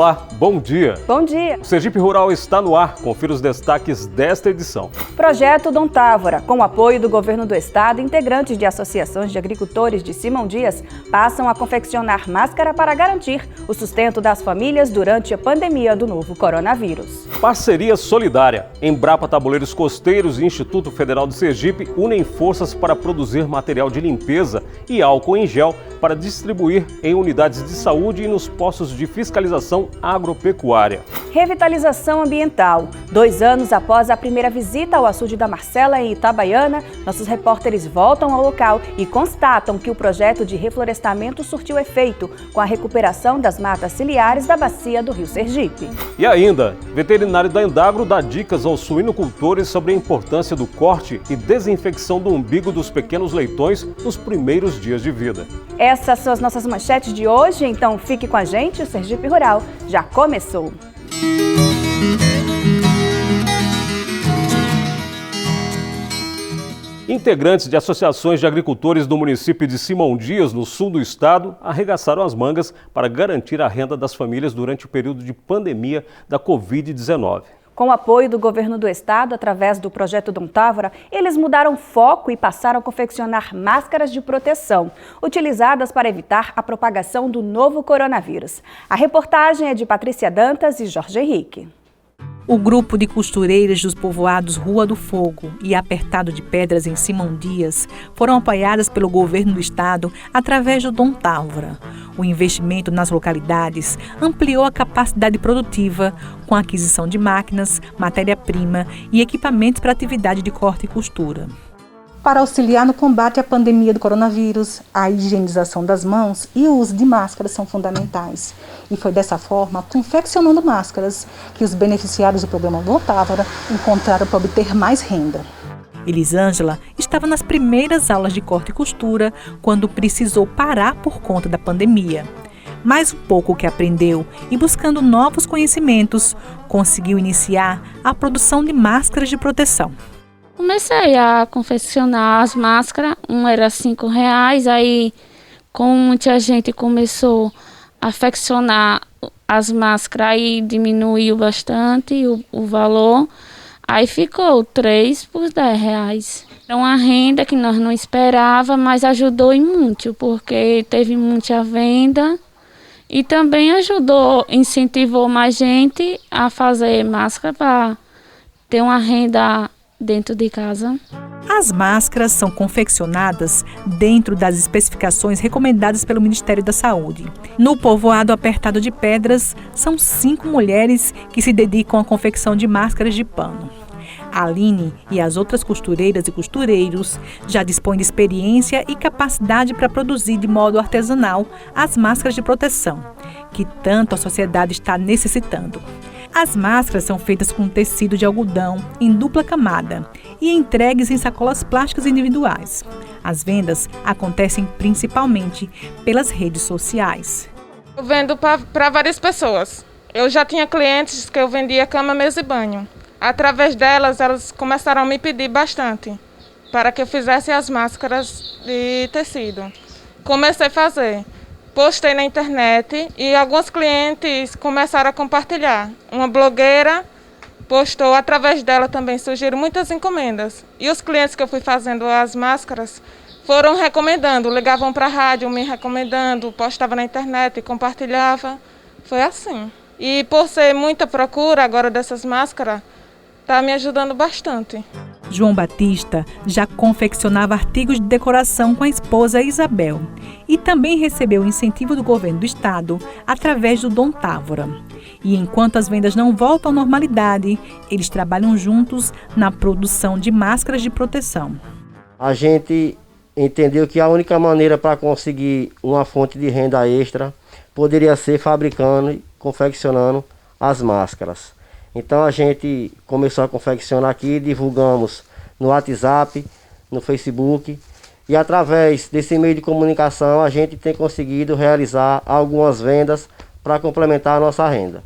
Olá, bom dia. Bom dia. O Sergipe Rural está no ar. Confira os destaques desta edição. Projeto Dom Távora, com o apoio do Governo do Estado, integrantes de associações de agricultores de Simão Dias passam a confeccionar máscara para garantir o sustento das famílias durante a pandemia do novo coronavírus. Parceria solidária. Embrapa Tabuleiros Costeiros e Instituto Federal de Sergipe unem forças para produzir material de limpeza e álcool em gel para distribuir em unidades de saúde e nos postos de fiscalização agropecuária. Revitalização ambiental. 2 anos após a primeira visita ao açude da Marcela em Itabaiana, nossos repórteres voltam ao local e constatam que o projeto de reflorestamento surtiu efeito com a recuperação das matas ciliares da bacia do Rio Sergipe. E ainda, veterinário da Endagro dá dicas aos suinocultores sobre a importância do corte e desinfecção do umbigo dos pequenos leitões nos primeiros dias de vida. Essas são as nossas manchetes de hoje, então fique com a gente, o Sergipe Rural já começou. Integrantes de associações de agricultores do município de Simão Dias, no sul do estado, arregaçaram as mangas para garantir a renda das famílias durante o período de pandemia da Covid-19. Com o apoio do Governo do Estado, através do Projeto Dom Távora, eles mudaram foco e passaram a confeccionar máscaras de proteção, utilizadas para evitar a propagação do novo coronavírus. A reportagem é de Patrícia Dantas e Jorge Henrique. O grupo de costureiras dos povoados Rua do Fogo e Apertado de Pedras em Simão Dias foram apoiadas pelo Governo do Estado através do Dom Távora. O investimento nas localidades ampliou a capacidade produtiva com a aquisição de máquinas, matéria-prima e equipamentos para atividade de corte e costura. Para auxiliar no combate à pandemia do coronavírus, a higienização das mãos e o uso de máscaras são fundamentais. E foi dessa forma, confeccionando máscaras, que os beneficiários do programa Dom Távora encontraram para obter mais renda. Elisângela estava nas primeiras aulas de corte e costura quando precisou parar por conta da pandemia. Mais um pouco que aprendeu e buscando novos conhecimentos, conseguiu iniciar a produção de máscaras de proteção. Comecei a confeccionar as máscaras, era R$5, aí como muita gente começou a confeccionar as máscaras, aí diminuiu bastante o valor, aí ficou 3 por R$10. Era uma renda que nós não esperávamos, mas ajudou e muito, porque teve muita venda e também incentivou mais gente a fazer máscara para ter uma renda dentro de casa. As máscaras são confeccionadas dentro das especificações recomendadas pelo Ministério da Saúde. No povoado Apertado de Pedras, são 5 mulheres que se dedicam à confecção de máscaras de pano. A Aline e as outras costureiras e costureiros já dispõem de experiência e capacidade para produzir de modo artesanal as máscaras de proteção, que tanto a sociedade está necessitando. As máscaras são feitas com tecido de algodão em dupla camada e entregues em sacolas plásticas individuais. As vendas acontecem principalmente pelas redes sociais. Eu vendo para várias pessoas. Eu já tinha clientes que eu vendia cama, mesa e banho. Através delas, elas começaram a me pedir bastante para que eu fizesse as máscaras de tecido. Comecei a fazer. Postei na internet e alguns clientes começaram a compartilhar. Uma blogueira postou, através dela também surgiram muitas encomendas. E os clientes que eu fui fazendo as máscaras foram recomendando, ligavam para a rádio me recomendando, postava na internet, compartilhava. Foi assim. E por ser muita procura agora dessas máscaras, está me ajudando bastante. João Batista já confeccionava artigos de decoração com a esposa Isabel e também recebeu o incentivo do Governo do Estado através do Dom Távora. E enquanto as vendas não voltam à normalidade, eles trabalham juntos na produção de máscaras de proteção. A gente entendeu que a única maneira para conseguir uma fonte de renda extra poderia ser fabricando e confeccionando as máscaras. Então a gente começou a confeccionar aqui, divulgamos no WhatsApp, no Facebook e através desse meio de comunicação a gente tem conseguido realizar algumas vendas para complementar a nossa renda.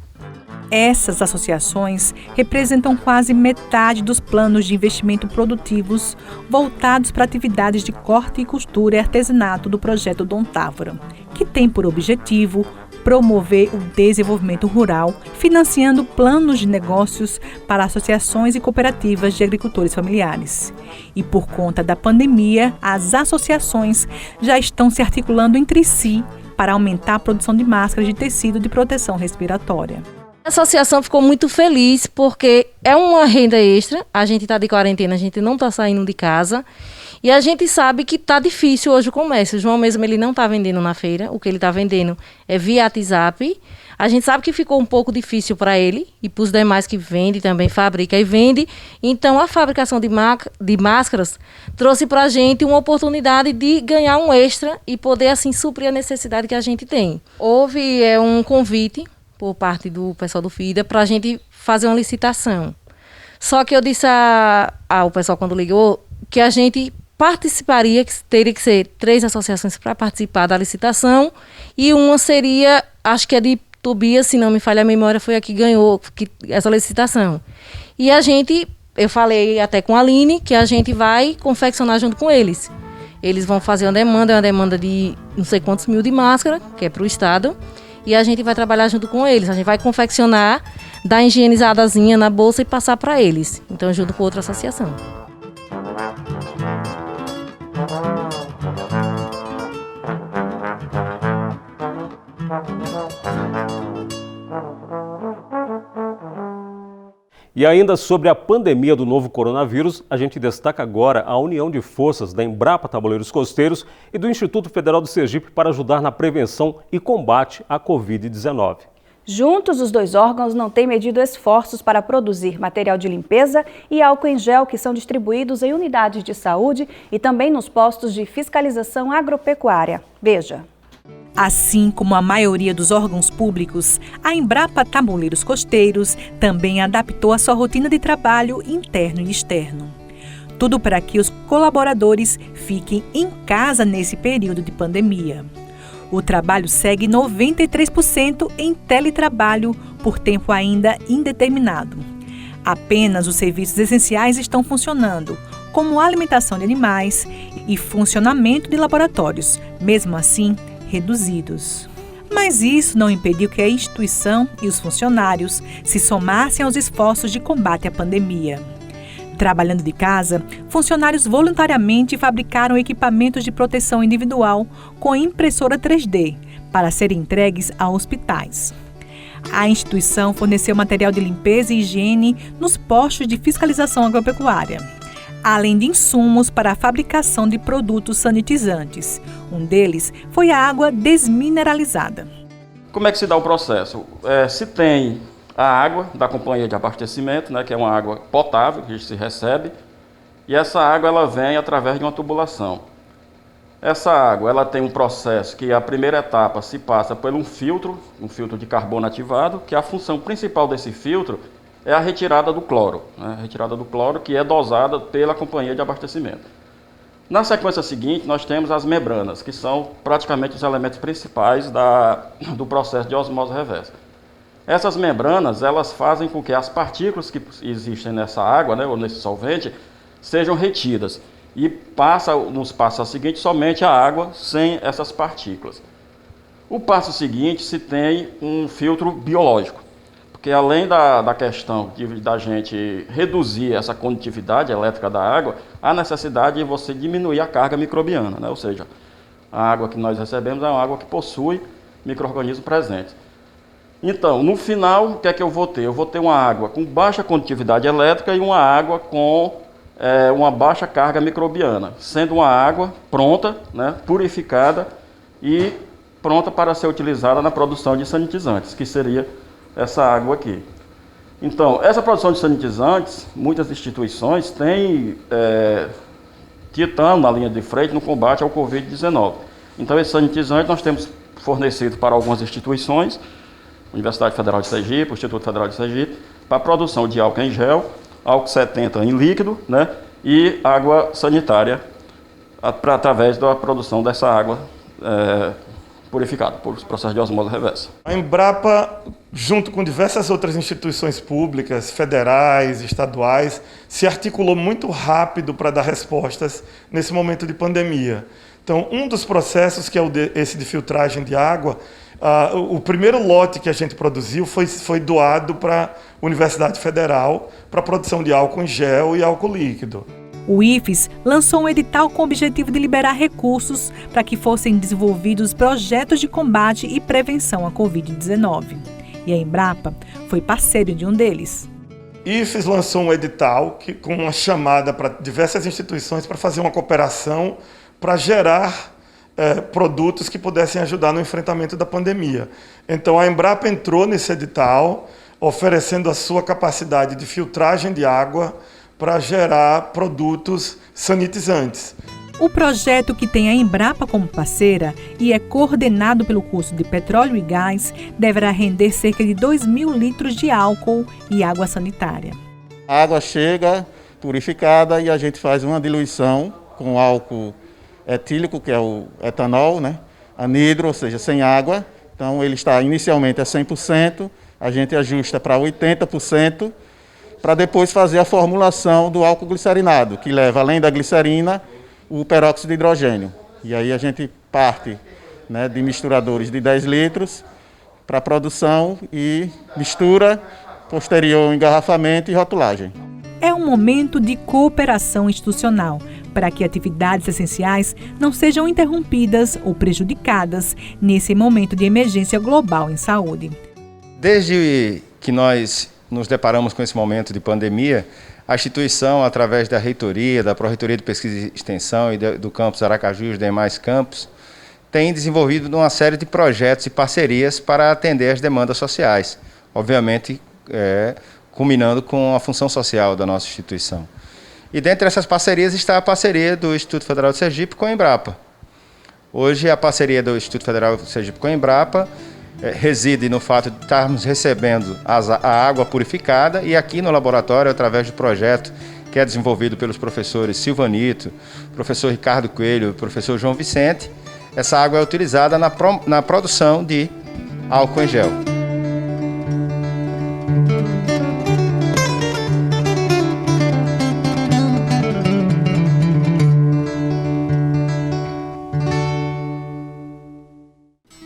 Essas associações representam quase metade dos planos de investimento produtivos voltados para atividades de corte e costura e artesanato do projeto Dom Távora, que tem por objetivo promover o desenvolvimento rural, financiando planos de negócios para associações e cooperativas de agricultores familiares. E por conta da pandemia, as associações já estão se articulando entre si para aumentar a produção de máscaras de tecido de proteção respiratória. A associação ficou muito feliz porque é uma renda extra, a gente está de quarentena, a gente não está saindo de casa e a gente sabe que está difícil hoje o comércio. O João mesmo ele não está vendendo na feira, o que ele está vendendo é via WhatsApp. A gente sabe que ficou um pouco difícil para ele e para os demais que vendem também, fabrica e vende. Então a fabricação de máscaras trouxe para a gente uma oportunidade de ganhar um extra e poder assim suprir a necessidade que a gente tem. Houve um convite por parte do pessoal do FIDA para a gente fazer uma licitação. Só que eu disse ao pessoal quando ligou que a gente participaria, que teria que ser 3 associações para participar da licitação e uma seria, acho que é de Tobias, se não me falha a memória, foi a que ganhou essa licitação. E eu falei até com a Aline que a gente vai confeccionar junto com eles. Eles vão fazer uma demanda de não sei quantos mil de máscara, que é para o estado, e a gente vai trabalhar junto com eles. A gente vai confeccionar, dar higienizadazinha na bolsa e passar para eles. Então, junto com outra associação. E ainda sobre a pandemia do novo coronavírus, a gente destaca agora a união de forças da Embrapa Tabuleiros Costeiros e do Instituto Federal do Sergipe para ajudar na prevenção e combate à Covid-19. Juntos, os 2 órgãos não têm medido esforços para produzir material de limpeza e álcool em gel que são distribuídos em unidades de saúde e também nos postos de fiscalização agropecuária. Veja. Assim como a maioria dos órgãos públicos, a Embrapa Tabuleiros Costeiros também adaptou a sua rotina de trabalho interno e externo. Tudo para que os colaboradores fiquem em casa nesse período de pandemia. O trabalho segue 93% em teletrabalho por tempo ainda indeterminado. Apenas os serviços essenciais estão funcionando, como alimentação de animais e funcionamento de laboratórios, mesmo assim reduzidos. Mas isso não impediu que a instituição e os funcionários se somassem aos esforços de combate à pandemia. Trabalhando de casa, funcionários voluntariamente fabricaram equipamentos de proteção individual com impressora 3D para serem entregues a hospitais. A instituição forneceu material de limpeza e higiene nos postos de fiscalização agropecuária, além de insumos para a fabricação de produtos sanitizantes. Um deles foi a água desmineralizada. Como é que se dá o processo? Se tem a água da companhia de abastecimento, né, que é uma água potável que se recebe, e essa água ela vem através de uma tubulação. Essa água ela tem um processo que a primeira etapa se passa por um filtro de carbono ativado, que a função principal desse filtro é a retirada do cloro, né? A retirada do cloro que é dosada pela companhia de abastecimento. Na sequência seguinte, nós temos as membranas, que são praticamente os elementos principais do processo de osmose reversa. Essas membranas, elas fazem com que as partículas que existem nessa água, né, ou nesse solvente, sejam retidas. E nos passos seguintes somente a água sem essas partículas. O passo seguinte se tem um filtro biológico. Porque além da questão da gente reduzir essa condutividade elétrica da água, há necessidade de você diminuir a carga microbiana, né? Ou seja, a água que nós recebemos é uma água que possui micro-organismos presentes. Então, no final, o que é que eu vou ter? Eu vou ter uma água com baixa condutividade elétrica e uma água com uma baixa carga microbiana, sendo uma água pronta, né, purificada e pronta para ser utilizada na produção de sanitizantes, que seria essa água aqui. Então, essa produção de sanitizantes, muitas instituições têm titã na linha de frente no combate ao Covid-19. Então, esse sanitizante nós temos fornecido para algumas instituições, Universidade Federal de Sergipe, o Instituto Federal de Sergipe, para a produção de álcool em gel, álcool 70 em líquido, né, e água sanitária, através da produção dessa água purificada por processo de osmose reversa. A Embrapa, junto com diversas outras instituições públicas, federais, estaduais, se articulou muito rápido para dar respostas nesse momento de pandemia. Então, um dos processos, que é esse de filtragem de água, O primeiro lote que a gente produziu foi doado para a Universidade Federal para a produção de álcool em gel e álcool líquido. O IFES lançou um edital com o objetivo de liberar recursos para que fossem desenvolvidos projetos de combate e prevenção à Covid-19. E a Embrapa foi parceiro de um deles. IFES lançou um edital com uma chamada para diversas instituições para fazer uma cooperação para gerar produtos que pudessem ajudar no enfrentamento da pandemia. Então a Embrapa entrou nesse edital, oferecendo a sua capacidade de filtragem de água para gerar produtos sanitizantes. O projeto, que tem a Embrapa como parceira e é coordenado pelo curso de Petróleo e Gás, deverá render cerca de 2.000 litros de álcool e água sanitária. A água chega purificada e a gente faz uma diluição com álcool etílico, que é o etanol, anidro, ou seja, sem água. Então ele está inicialmente a 100%, a gente ajusta para 80%, para depois fazer a formulação do álcool glicerinado, que leva, além da glicerina, o peróxido de hidrogênio. E aí a gente parte de misturadores de 10 litros para a produção e mistura, posterior engarrafamento e rotulagem. É um momento de cooperação institucional, para que atividades essenciais não sejam interrompidas ou prejudicadas nesse momento de emergência global em saúde. Desde que nós nos deparamos com esse momento de pandemia, a instituição, através da reitoria, da Pró-Reitoria de Pesquisa e Extensão e do campus Aracaju e os demais campos, tem desenvolvido uma série de projetos e parcerias para atender as demandas sociais, obviamente culminando com a função social da nossa instituição. E dentre essas parcerias está a parceria do Instituto Federal de Sergipe com a Embrapa. Hoje a parceria do Instituto Federal de Sergipe com a Embrapa reside no fato de estarmos recebendo a água purificada e aqui no laboratório, através do projeto que é desenvolvido pelos professores Silvanito, professor Ricardo Coelho e professor João Vicente, essa água é utilizada na produção de álcool em gel.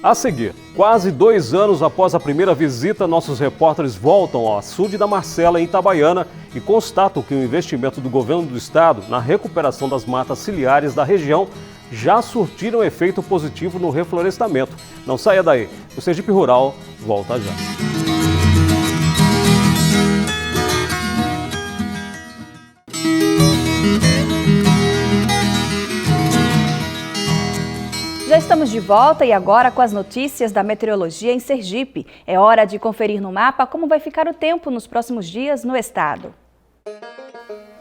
A seguir, quase 2 anos após a primeira visita, nossos repórteres voltam ao açude da Marcela, em Itabaiana, e constatam que o investimento do governo do estado na recuperação das matas ciliares da região já surtiram efeito positivo no reflorestamento. Não saia daí, o Sergipe Rural volta já. Já estamos de volta e agora com as notícias da meteorologia em Sergipe. É hora de conferir no mapa como vai ficar o tempo nos próximos dias no estado.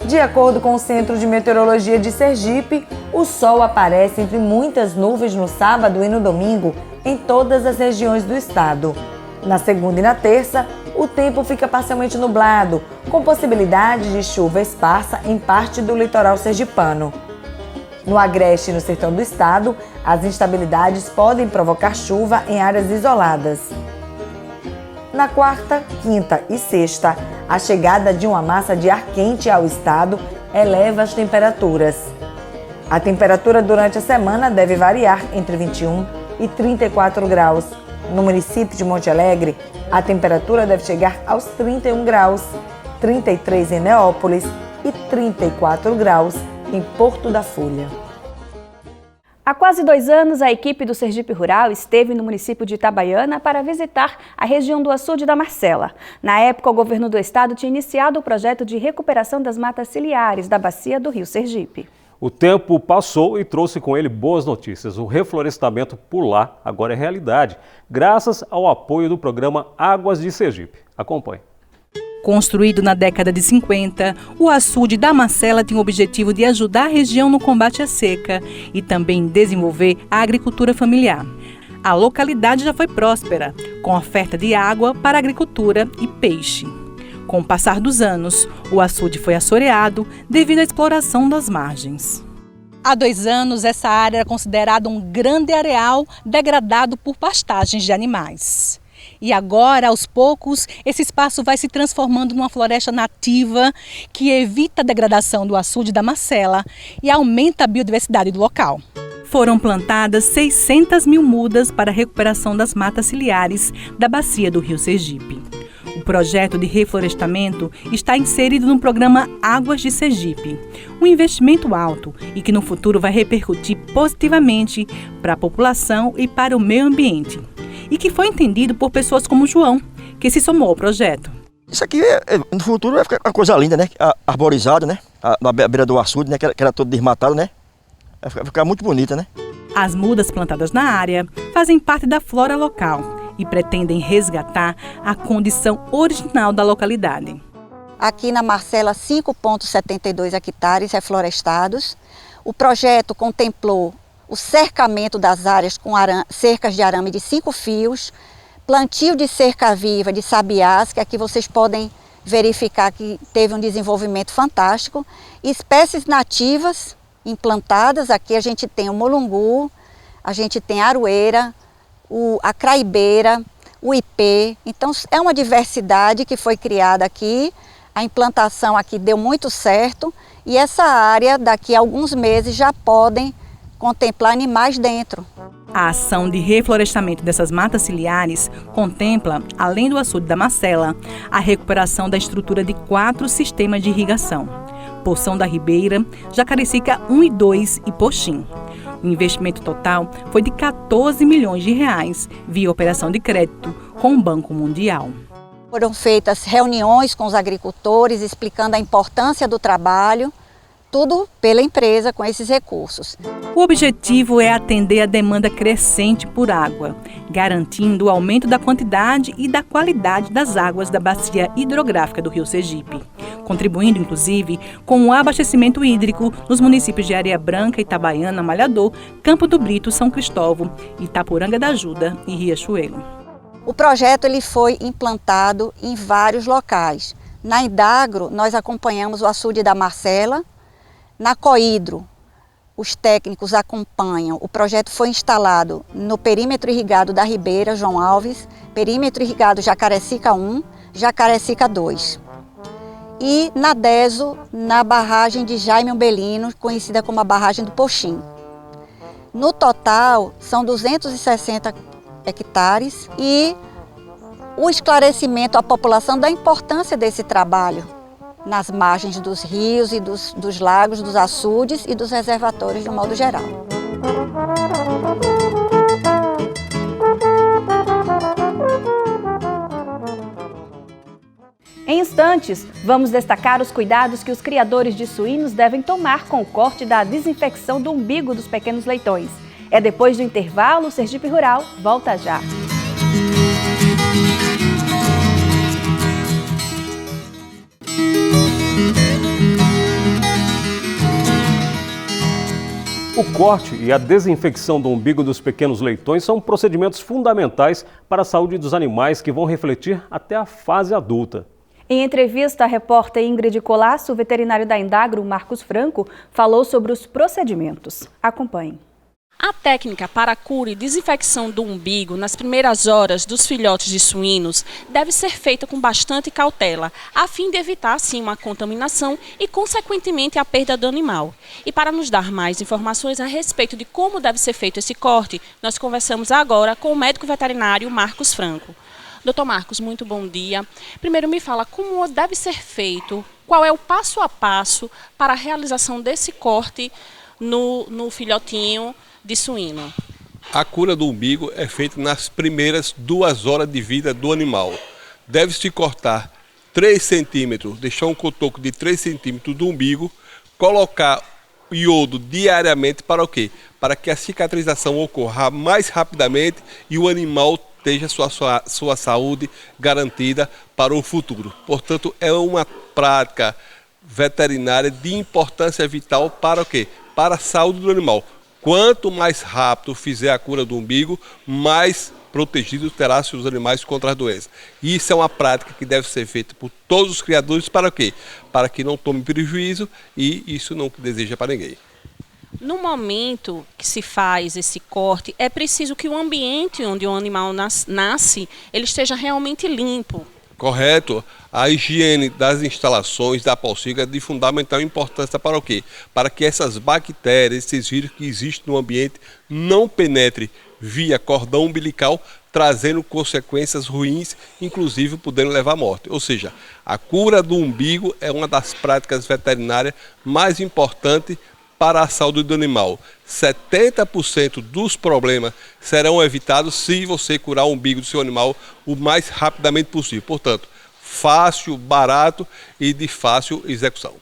De acordo com o Centro de Meteorologia de Sergipe, o sol aparece entre muitas nuvens no sábado e no domingo em todas as regiões do estado. Na segunda e na terça, o tempo fica parcialmente nublado, com possibilidade de chuva esparsa em parte do litoral sergipano. No agreste e no sertão do estado, as instabilidades podem provocar chuva em áreas isoladas. Na quarta, quinta e sexta, a chegada de uma massa de ar quente ao estado eleva as temperaturas. A temperatura durante a semana deve variar entre 21 e 34 graus. No município de Monte Alegre, a temperatura deve chegar aos 31 graus, 33 em Neópolis e 34 graus em Porto da Folha. Há quase 2 anos, a equipe do Sergipe Rural esteve no município de Itabaiana para visitar a região do açude da Marcela. Na época, o governo do estado tinha iniciado o projeto de recuperação das matas ciliares da bacia do Rio Sergipe. O tempo passou e trouxe com ele boas notícias. O reflorestamento por lá agora é realidade, graças ao apoio do programa Águas de Sergipe. Acompanhe. Construído na década de 50, o açude da Marcela tem o objetivo de ajudar a região no combate à seca e também desenvolver a agricultura familiar. A localidade já foi próspera, com oferta de água para agricultura e peixe. Com o passar dos anos, o açude foi assoreado devido à exploração das margens. Há 2 anos, essa área era considerada um grande areal degradado por pastagens de animais. E agora, aos poucos, esse espaço vai se transformando numa floresta nativa que evita a degradação do açude da Marcela e aumenta a biodiversidade do local. Foram plantadas 600 mil mudas para a recuperação das matas ciliares da bacia do Rio Sergipe. O projeto de reflorestamento está inserido no programa Águas de Sergipe, um investimento alto e que no futuro vai repercutir positivamente para a população e para o meio ambiente, e que foi entendido por pessoas como João, que se somou ao projeto. Isso aqui no futuro vai ficar uma coisa linda, né? Arborizado, né? Na beira do açude, né? Que era todo desmatado, né? Vai ficar muito bonita, né? As mudas plantadas na área fazem parte da flora local e pretendem resgatar a condição original da localidade. Aqui na Marcela, 5,72 hectares reflorestados. O projeto contemplou o cercamento das áreas com cercas de arame de 5 fios, plantio de cerca viva de sabiás, que aqui vocês podem verificar que teve um desenvolvimento fantástico, espécies nativas implantadas. Aqui a gente tem o molungu, a gente tem a aroeira, a craibeira, o ipê. Então é uma diversidade que foi criada aqui. A implantação aqui deu muito certo e essa área daqui a alguns meses já podem contemplar animais dentro. A ação de reflorestamento dessas matas ciliares contempla, além do açude da Marcela, a recuperação da estrutura de 4 sistemas de irrigação: Poção da Ribeira, Jacarecica 1 e 2 e Poxim. O investimento total foi de 14 milhões de reais via operação de crédito com o Banco Mundial. Foram feitas reuniões com os agricultores explicando a importância do trabalho, tudo pela empresa com esses recursos. O objetivo é atender a demanda crescente por água, garantindo o aumento da quantidade e da qualidade das águas da bacia hidrográfica do Rio Sergipe, contribuindo inclusive com o abastecimento hídrico nos municípios de Areia Branca, Itabaiana, Malhador, Campo do Brito, São Cristóvão, Itapuranga da Ajuda e Riachuelo. O projeto ele foi implantado em vários locais. Na Indagro, nós acompanhamos o açude da Marcela. Na Cohidro, os técnicos acompanham. O projeto foi instalado no perímetro irrigado da Ribeira, João Alves, perímetro irrigado Jacarecica 1, Jacarecica 2. E na Deso, na barragem de Jaime Umbelino, conhecida como a barragem do Poxim. No total, são 260 hectares e o esclarecimento à população da importância desse trabalho nas margens dos rios e dos lagos, dos açudes e dos reservatórios de um modo geral. Em instantes, vamos destacar os cuidados que os criadores de suínos devem tomar com o corte da desinfecção do umbigo dos pequenos leitões. É depois do intervalo, o Sergipe Rural volta já. O corte e a desinfecção do umbigo dos pequenos leitões são procedimentos fundamentais para a saúde dos animais que vão refletir até a fase adulta. Em entrevista, a repórter Ingrid Colasso, o veterinário da Indagro, Marcos Franco, falou sobre os procedimentos. Acompanhe. A técnica para a cura e desinfecção do umbigo nas primeiras horas dos filhotes de suínos deve ser feita com bastante cautela, a fim de evitar, assim, uma contaminação e, consequentemente, a perda do animal. E para nos dar mais informações a respeito de como deve ser feito esse corte, nós conversamos agora com o médico veterinário Marcos Franco. Doutor Marcos, muito bom dia. Primeiro me fala como deve ser feito, qual é o passo a passo para a realização desse corte no filhotinho de suíno. A cura do umbigo é feita nas primeiras 2 horas de vida do animal. Deve-se cortar 3 centímetros, deixar um cotoco de 3 centímetros do umbigo, colocar iodo diariamente para o quê? Para que a cicatrização ocorra mais rapidamente e o animal tenha sua saúde garantida para o futuro. Portanto, é uma prática veterinária de importância vital para o quê? Para a saúde do animal. Quanto mais rápido fizer a cura do umbigo, mais protegido terá seus animais contra as doenças. E isso é uma prática que deve ser feita por todos os criadores para o quê? Para que não tome prejuízo e isso não deseja para ninguém. No momento que se faz esse corte, é preciso que o ambiente onde o animal nasce ele esteja realmente limpo. correto? A higiene das instalações da pocilga é de fundamental importância para o quê? Para que essas bactérias, esses vírus que existem no ambiente, não penetrem via cordão umbilical, trazendo consequências ruins, inclusive podendo levar à morte. Ou seja, a cura do umbigo é uma das práticas veterinárias mais importantes para a saúde do animal. 70% dos problemas serão evitados se você curar o umbigo do seu animal o mais rapidamente possível. Portanto, fácil, barato e de fácil execução.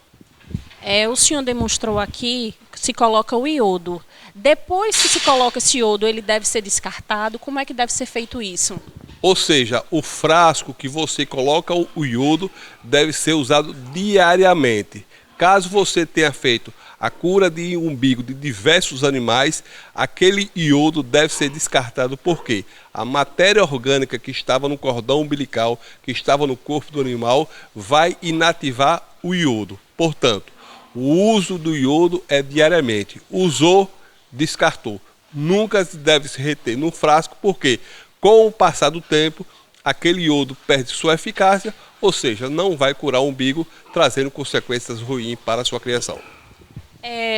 O senhor demonstrou aqui que se coloca o iodo. Depois que se coloca esse iodo, ele deve ser descartado. Como é que deve ser feito isso? Ou seja, o frasco que você coloca o iodo deve ser usado diariamente. Caso você tenha feito a cura de umbigo de diversos animais, aquele iodo deve ser descartado. Por quê? A matéria orgânica que estava no cordão umbilical, que estava no corpo do animal, vai inativar o iodo. Portanto, o uso do iodo é diariamente. Usou, descartou. Nunca deve se reter no frasco, porque com o passar do tempo, aquele iodo perde sua eficácia, ou seja, não vai curar o umbigo, trazendo consequências ruins para a sua criação.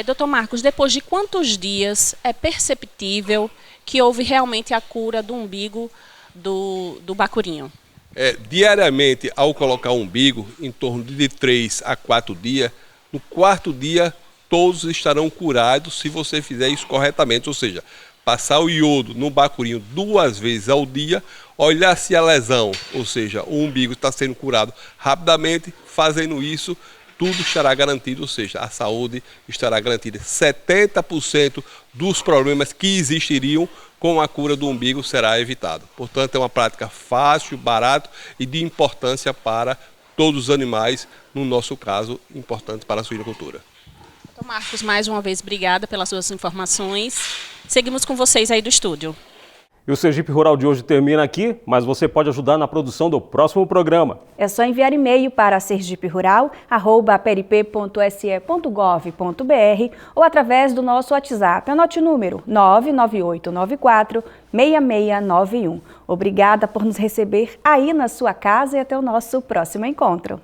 Dr. Marcos, depois de quantos dias é perceptível que houve realmente a cura do umbigo do bacurinho? Diariamente, ao colocar o umbigo, em torno de 3 a 4 dias, no 4º dia, todos estarão curados se você fizer isso corretamente, ou seja, passar o iodo no bacurinho 2 vezes ao dia, olhar se a lesão, ou seja, o umbigo está sendo curado rapidamente, fazendo isso, tudo estará garantido, ou seja, a saúde estará garantida. 70% dos problemas que existiriam com a cura do umbigo será evitado. Portanto, é uma prática fácil, barata e de importância para todos os animais, no nosso caso, importante para a suinocultura. Dr. Marcos, mais uma vez, obrigada pelas suas informações. Seguimos com vocês aí do estúdio. E o Sergipe Rural de hoje termina aqui, mas você pode ajudar na produção do próximo programa. É só enviar e-mail para sergiperural@perip.se.gov.br ou através do nosso WhatsApp. Anote o número 99894-6691. Obrigada por nos receber aí na sua casa e até o nosso próximo encontro.